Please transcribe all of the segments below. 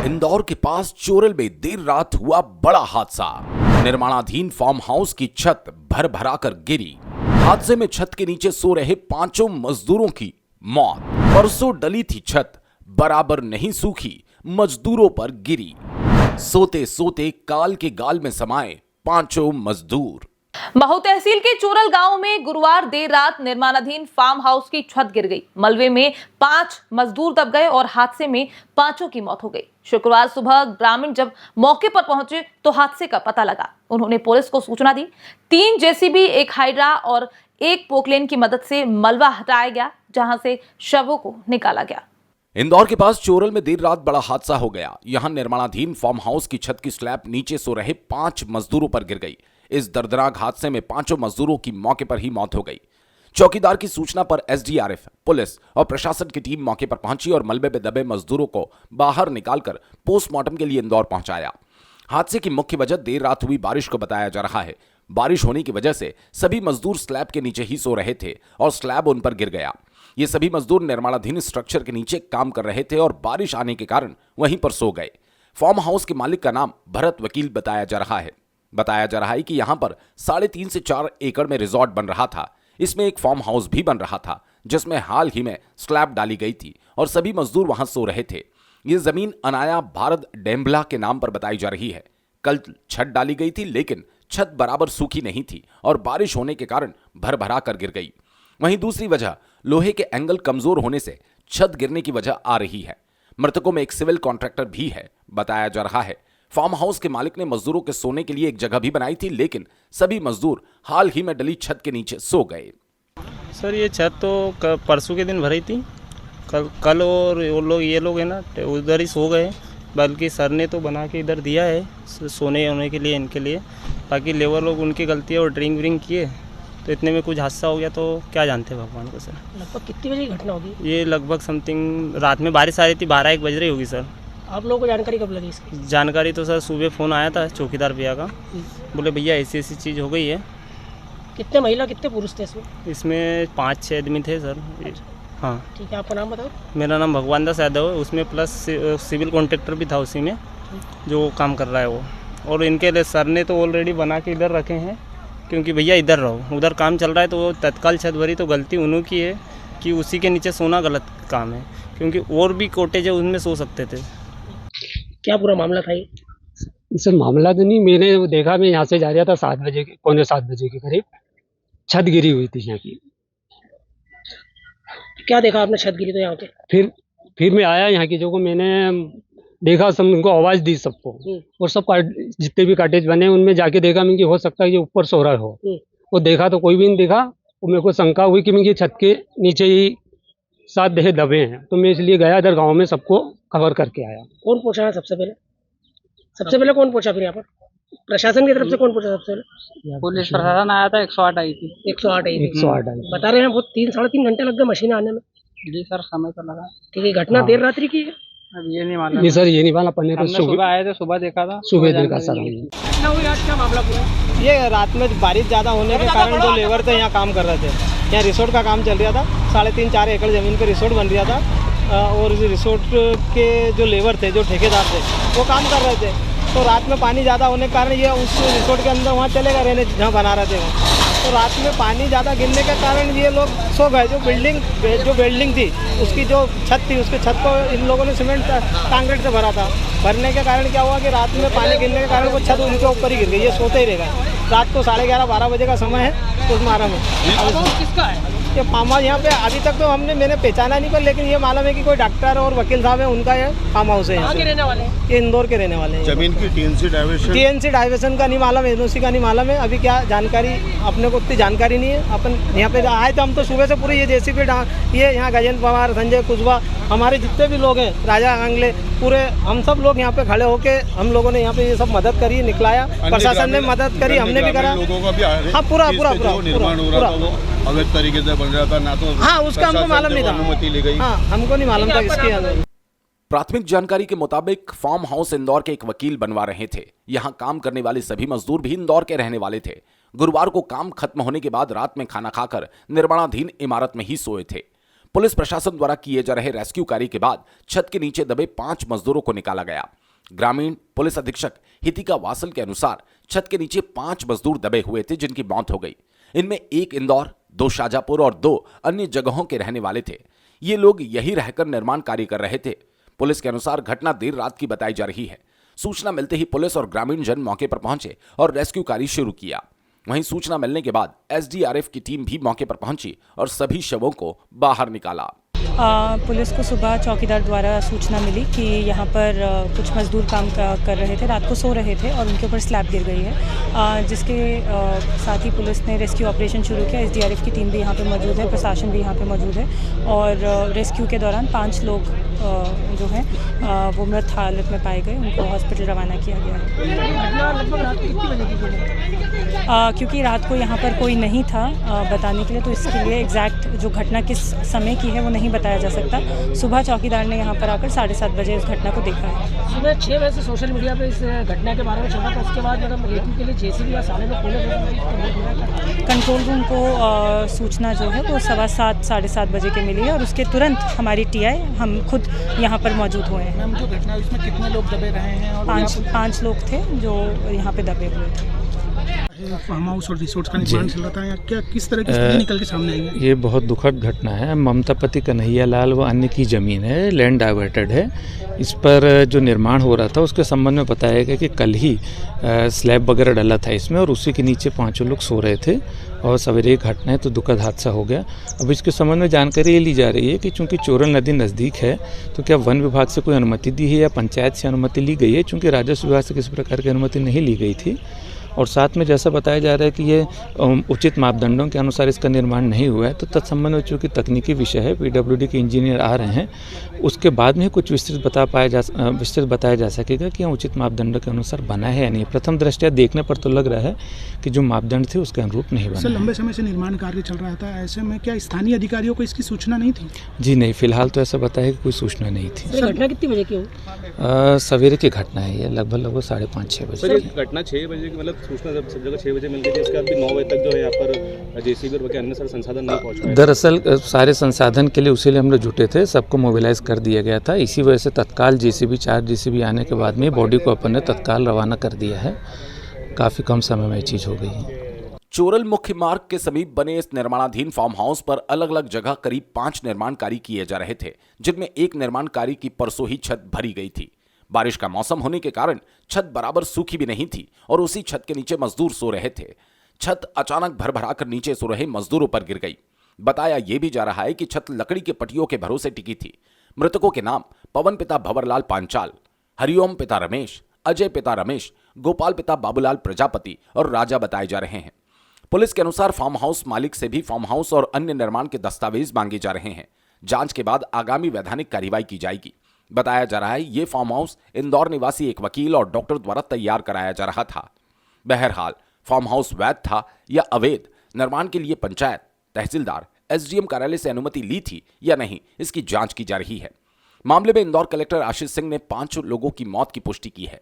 इंदौर के पास चोरल में देर रात हुआ बड़ा हादसा। निर्माणाधीन फार्म हाउस की छत भर भरा कर गिरी। हादसे में छत के नीचे सो रहे 5 मजदूरों की मौत। परसों डली थी छत, बराबर नहीं सूखी, मजदूरों पर गिरी। सोते सोते काल के गाल में समाये 5 मजदूर। महू तहसील के चोरल गांव में गुरुवार देर रात निर्माणाधीन फार्म हाउस की छत गिर गई। मलबे में 5 मजदूर दब गए और हादसे में 5 की मौत हो गई। शुक्रवार सुबह ग्रामीण जब मौके पर पहुंचे तो हादसे का पता लगा। उन्होंने पुलिस को सूचना दी। 3 जेसीबी, 1 हाइड्रा और 1 पोकलेन की मदद से मलबा हटाया गया, जहां से शवों को निकाला गया। इंदौर के पास चोरल में देर रात बड़ा हादसा हो गया। यहां निर्माणाधीन फार्म हाउस की छत की स्लैब नीचे सो रहे 5 मजदूरों पर गिर गई। इस दर्दनाक हादसे में 5 मजदूरों की मौके पर ही मौत हो गई। चौकीदार की सूचना पर एसडीआरएफ, पुलिस और प्रशासन की टीम मौके पर पहुंची और मलबे में दबे मजदूरों को बाहर निकालकर पोस्टमार्टम के लिए इंदौर पहुंचाया। हादसे की मुख्य वजह देर रात हुई बारिश को बताया जा रहा है। बारिश होने की वजह से सभी मजदूर स्लैब के नीचे ही सो रहे थे और स्लैब उन पर गिर गया। ये सभी मजदूर निर्माणाधीन स्ट्रक्चर के नीचे काम कर रहे थे और बारिश आने के कारण वहीं पर सो गए। फार्म हाउस के मालिक का नाम भरत वकील बताया जा रहा है। बताया जा रहा है कि यहां पर 3.5 से 4 एकड़ में रिजॉर्ट बन रहा था। इसमें एक फार्म हाउस भी बन रहा था, जिसमें हाल ही में स्लैब डाली गई थी और सभी मजदूर वहां सो रहे थे। ये जमीन अनाया भारत डेम्बला के नाम पर बताई जा रही है। कल छत डाली गई थी, लेकिन छत बराबर सूखी नहीं थी और बारिश होने के कारण भर भरा कर गिर गई। वहीं दूसरी वजह लोहे के एंगल कमजोर होने से छत गिरने की वजह आ रही है। मृतकों में एक सिविल कॉन्ट्रैक्टर भी है। बताया जा रहा है फार्म हाउस के मालिक ने मजदूरों के सोने के लिए एक जगह भी बनाई थी, लेकिन सभी मजदूर हाल ही में डली छत के नीचे सो गए। सर ये छत तो परसों के दिन भरी थी। कल और ये लोग है ना उधर ही सो गए, बल्कि सर ने तो बना के इधर दिया है सोने होने के लिए इनके लिए। बाकी लेबर लोग उनकी गलती है और ड्रिंक व्रिंक किए तो इतने में कुछ हादसा हो गया, तो क्या जानते हैं भगवान को। सर लगभग कितनी बजे की घटना होगी? ये लगभग समथिंग रात में बारिश आ रही थी, 12-1 बज रही होगी सर। आप लोगों को जानकारी कब लगी इसकी? जानकारी तो सर सुबह फ़ोन आया था चौकीदार भैया का, बोले भैया ऐसी चीज़ हो गई है। कितने महिला कितने पुरुष थे इसमें? इसमें 5-6 आदमी थे सर। हाँ ठीक है, आपका नाम बताओ। मेरा नाम भगवान दास यादव है। उसमें प्लस सिविल कॉन्ट्रैक्टर भी था उसी में जो काम कर रहा है वो। और इनके लिए सर ने तो ऑलरेडी बना के इधर रखे हैं, क्योंकि भैया इधर रहो, उधर काम चल रहा है, तो वो तत्काल छत भरी तो गलती उन्हों की है कि उसी के नीचे सोना गलत काम है, क्योंकि और भी कॉटेज है उनमें सो सकते थे। क्या पूरा मामला था ये? सर मामला तो नहीं, मैंने वो देखा, मैं यहाँ से जा रहा था 7 बजे के, पौने 7 बजे के करीब छत गिरी हुई थी यहाँ की। क्या देखा आपने छत गिरी तो यहाँ पे? फिर मैं आया यहाँ की जो को, मैंने देखा, सब उनको आवाज़ दी सबको, और सब जितने भी कॉटेज बने उनमें जाके देखा मैं कि हो सकता है कि ऊपर सो रहा हो। वो देखा तो कोई भी नहीं दिखा। और मेरे को शंका हुई कि मैं ये छत के नीचे ही 7 देह दबे हैं, तो मैं इसलिए गया इधर गाँव में, सबको खबर करके आया। कौन पहुँचा है सबसे पहले? सबसे पहले कौन पहुँचा? फिर यहाँ पर प्रशासन की तरफ से कौन पहुँचा सबसे पहले? पुलिस प्रशासन आया था, 108 आई थी। 108 आई थी। 108 आई। बता रहे हैं वो 3-3.5 घंटे लग गए मशीन आने में। जी सर, समय तो लगा। ठीक है, घटना देर रात्रि की है? अब ये नहीं मालूम। नहीं सर, ये नहीं मालूम। अपने तो सुबह आए थे, सुबह देखा था, सुबह देखा सर। घटना हुई आज, क्या मामला पूरा? ये रात में बारिश ज़्यादा होने के कारण जो लेबर थे यहाँ काम कर रहे थे, यहाँ रिसोर्ट का काम चल रहा था। 3.5-4 एकड़ ज़मीन पे रिसोर्ट बन रहा था, और रिसोर्ट के जो लेबर थे, जो ठेकेदार थे, वो काम कर रहे थे। तो रात में पानी ज़्यादा होने के कारण ये उस रिसोर्ट के अंदर वहाँ चले गए रहने, जहाँ बना रहे थे वहाँ। तो रात में पानी ज़्यादा गिरने के कारण ये लोग सो गए। जो बिल्डिंग थी उसकी जो छत थी, उसके छत को इन लोगों ने सीमेंट कांक्रीट से भरा था। भरने के कारण क्या हुआ कि रात में पानी गिरने के कारण वो छत उनके ऊपर ही गिर गई। ये सोते ही रह गए। रात को 11:30-12 बजे का समय है उस मारा में। किसका है ये फार्म हाउस? यहाँ पे अभी तक तो मैंने पहचाना नहीं, पर लेकिन ये मालूम है कि कोई डॉक्टर और वकील साहब है, उनका ये फार्म हाउस है। कहाँ के रहने वाले हैं? ये इंदौर के रहने वाले हैं। जमीन की टीएनसी डाइवर्शन का नहीं मालूम, एनओसी का नहीं मालूम है। अभी क्या जानकारी, अपने को उतनी जानकारी नहीं है। अपन यहाँ पे आए तो हम तो सुबह से पूरे ये जेसीबी ये यहाँ गजेंद्र पवार, संजय कुशवाहा, हमारे जितने भी लोग हैं, राजा आंगले, पूरे हम सब लोग यहाँ पे खड़े होके हम लोगों ने यहाँ पे ये सब मदद करी, निकलाया। प्रशासन ने मदद करी, हमने भी करा। हाँ, पूरा अवैध तरीके से बन रहा था ना, तो हाँ उसका हमको मालूम नहीं था। अनुमति ली गई। हाँ, हमको नहीं मालूम था इसकी। प्राथमिक जानकारी के मुताबिक फार्म हाउस इंदौर के एक वकील बनवा रहे थे। यहां काम करने वाले सभी मजदूर भी इंदौर के रहने वाले थे। गुरुवार को काम खत्म होने के बाद रात में खाना खाकर निर्माणाधीन इमारत में ही सोए थे। पुलिस प्रशासन द्वारा किए जा रहे रेस्क्यू कार्य के बाद छत के नीचे दबे 5 मजदूरों को निकाला गया। ग्रामीण पुलिस अधीक्षक हितिका वासल के अनुसार छत के नीचे 5 मजदूर दबे हुए थे जिनकी मौत हो गई। इनमें 1 इंदौर, 2 शाजापुर और 2 अन्य जगहों के रहने वाले थे। ये लोग यही रहकर निर्माण कार्य कर रहे थे। पुलिस के अनुसार घटना देर रात की बताई जा रही है। सूचना मिलते ही पुलिस और ग्रामीण जन मौके पर पहुंचे और रेस्क्यू कार्य शुरू किया। वहीं सूचना मिलने के बाद एसडीआरएफ की टीम भी मौके पर पहुंची और सभी शवों को बाहर निकाला। पुलिस को सुबह चौकीदार द्वारा सूचना मिली कि यहाँ पर कुछ मजदूर काम कर रहे थे, रात को सो रहे थे और उनके ऊपर स्लैब गिर गई है, जिसके साथ ही पुलिस ने रेस्क्यू ऑपरेशन शुरू किया। एसडीआरएफ की टीम भी यहाँ पे मौजूद है, प्रशासन भी यहाँ पे मौजूद है और रेस्क्यू के दौरान 5 लोग जो हैं वो मृत हालत में पाए गए, उनको हॉस्पिटल रवाना किया गया है। लगभग रात को कितनी बजे की? क्योंकि रात को यहाँ पर कोई नहीं था बताने के लिए, तो इसके लिए एग्जैक्ट जो घटना किस समय की है वो नहीं बताया जा सकता। सुबह चौकीदार ने यहाँ पर आकर 7:30 बजे इस घटना को देखा है। सुबह 6 बजे से सोशल मीडिया पे इस घटना के बारे में चला था, उसके बाद मतलब रेस्क्यू के लिए जेसीबी या साले में कंट्रोल रूम को सूचना जो है वो 7:15 7:30 बजे के मिली है और उसके तुरंत हमारी टीआई हम खुद यहाँ पर मौजूद हुए हैं। मैम, जो घटना उसमें कितने लोग दबे रहे हैं? और 5 लोग थे जो यहाँ पे दबे हुए थे। फार्म हाउस और रिसोर्ट का निर्माण चल रहा था, या क्या किस तरह की स्थिति निकल के सामने आई है? ये बहुत दुखद घटना है। ममता पति कन्हैया लाल व अन्य की ज़मीन है, लैंड डाइवर्टेड है। इस पर जो निर्माण हो रहा था उसके संबंध में बताया गया कि कल ही स्लैब वगैरह डला था इसमें और उसी के नीचे 5 लोग सो रहे थे और सवेरे घटना है तो दुखद हादसा हो गया। अब इसके संबंध में जानकारी ये ली जा रही है कि चूंकि चोरल नदी नज़दीक है तो क्या वन विभाग से कोई अनुमति दी है या पंचायत से अनुमति ली गई है, चूँकि राजस्व विभाग से किसी प्रकार की अनुमति नहीं ली गई थी। और साथ में जैसा बताया जा रहा है कि ये उचित मापदंडों के अनुसार इसका निर्माण नहीं हुआ है, तो तत्संबंध में चूँकि तकनीकी विषय है, पीडब्ल्यूडी के इंजीनियर आ रहे हैं, उसके बाद में कुछ विस्तृत बताया जा सकेगा कि उचित मापदंडों के अनुसार बना है या नहीं। प्रथम दृष्टया देखने पर तो लग रहा है कि जो मापदंड थे उसके अनुरूप नहीं बना। सर, लंबे समय से निर्माण कार्य चल रहा था, ऐसे में क्या स्थानीय अधिकारियों को इसकी सूचना नहीं थी? जी नहीं, फिलहाल तो ऐसा बताया कि कोई सूचना नहीं थी। घटना कितनी बजे की हुई? सवेरे की घटना है ये, लगभग 5:30-6 बजे। घटना 6 बजे की, मतलब सूचना जब सब जगह 6 बजे मिल गई थी, उसके बाद भी 9 बजे तक जो है यहाँ पर जेसीबी और अन्य सारे संसाधन नहीं पहुँच पाए। दरअसल सारे संसाधन के लिए उसी लिए हम लोग जुटे थे, सबको मोबिलाइज कर दिया गया था। इसी वजह से तत्काल जेसीबी 4 जेसीबी आने के बाद में बॉडी को अपन ने तत्काल रवाना कर दिया है। काफ़ी कम समय में ये चीज़ हो गई है। चोरल मुख्य मार्ग के समीप बने इस निर्माणाधीन फार्म हाउस पर अलग अलग जगह करीब 5 निर्माण कार्य किए जा रहे थे, जिनमें एक निर्माण कार्य की परसों ही छत भरी गई थी। बारिश का मौसम होने के कारण छत बराबर सूखी भी नहीं थी और उसी छत के नीचे मजदूर सो रहे थे। छत अचानक भर कर नीचे सो रहे मजदूरों पर गिर गई। बताया यह भी जा रहा है कि छत लकड़ी के पटियों के भरोसे टिकी थी। मृतकों के नाम पवन पिता भंवरलाल पांचाल, हरिओम पिता रमेश, अजय पिता रमेश, गोपाल पिता बाबूलाल प्रजापति और राजा बताए जा रहे हैं। पुलिस के अनुसार फार्म हाउस मालिक से भी फार्म हाउस और अन्य निर्माण के दस्तावेज मांगे जा रहे हैं। जांच के बाद आगामी वैधानिक कार्रवाई की जाएगी। बताया जा रहा है ये फार्म हाउस इंदौर निवासी एक वकील और डॉक्टर द्वारा तैयार कराया जा रहा था। बहरहाल फार्म हाउस वैध था या अवैध, निर्माण के लिए पंचायत, तहसीलदार, एसडीएम कार्यालय से अनुमति ली थी या नहीं, इसकी जांच की जा रही है। मामले में इंदौर कलेक्टर आशीष सिंह ने 5 लोगों की मौत की पुष्टि की है।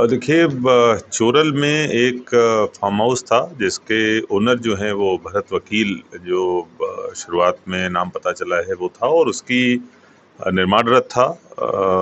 देखिए, चोरल में एक फार्म हाउस था जिसके ओनर जो हैं वो भरत वकील, जो शुरुआत में नाम पता चला है वो था और उसकी निर्माणरत था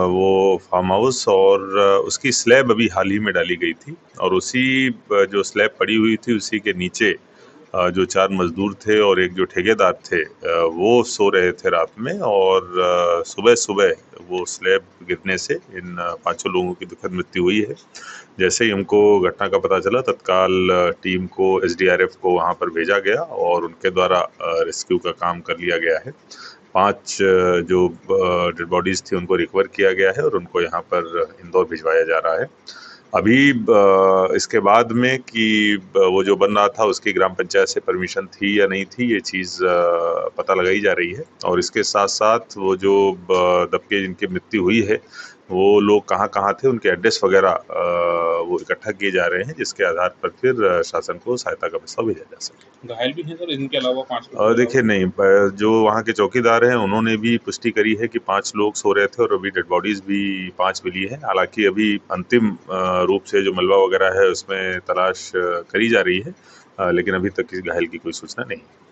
वो फार्म हाउस, और उसकी स्लैब अभी हाल ही में डाली गई थी और उसी जो स्लैब पड़ी हुई थी उसी के नीचे जो 4 मजदूर थे और एक जो ठेकेदार थे वो सो रहे थे रात में, और सुबह वो स्लैब गिरने से इन 5 लोगों की दुखद मृत्यु हुई है। जैसे ही हमको घटना का पता चला तत्काल टीम को, एसडीआरएफ को वहाँ पर भेजा गया और उनके द्वारा रेस्क्यू का काम कर लिया गया है। 5 जो डेड बॉडीज़ थी उनको रिकवर किया गया है और उनको यहाँ पर इंदौर भिजवाया जा रहा है। अभी इसके बाद में कि वो जो बन रहा था उसकी ग्राम पंचायत से परमिशन थी या नहीं थी, ये चीज़ पता लगाई जा रही है। और इसके साथ साथ वो जो दबके जिनकी मृत्यु हुई है वो लोग कहाँ थे, उनके एड्रेस वगैरह वो इकट्ठा किए जा रहे हैं, जिसके आधार पर फिर शासन को सहायता का प्रस्ताव भेजा जा सके। घायल भी हैं सर इनके अलावा 5 लोग? देखिए नहीं, जो वहाँ के चौकीदार हैं उन्होंने भी पुष्टि करी है कि 5 लोग सो रहे थे और अभी डेड बॉडीज भी 5 मिली है। हालांकि अभी अंतिम रूप से जो मलबा वगैरह है उसमें तलाश करी जा रही है, लेकिन अभी तक किसी घायल की कोई सूचना नहीं है।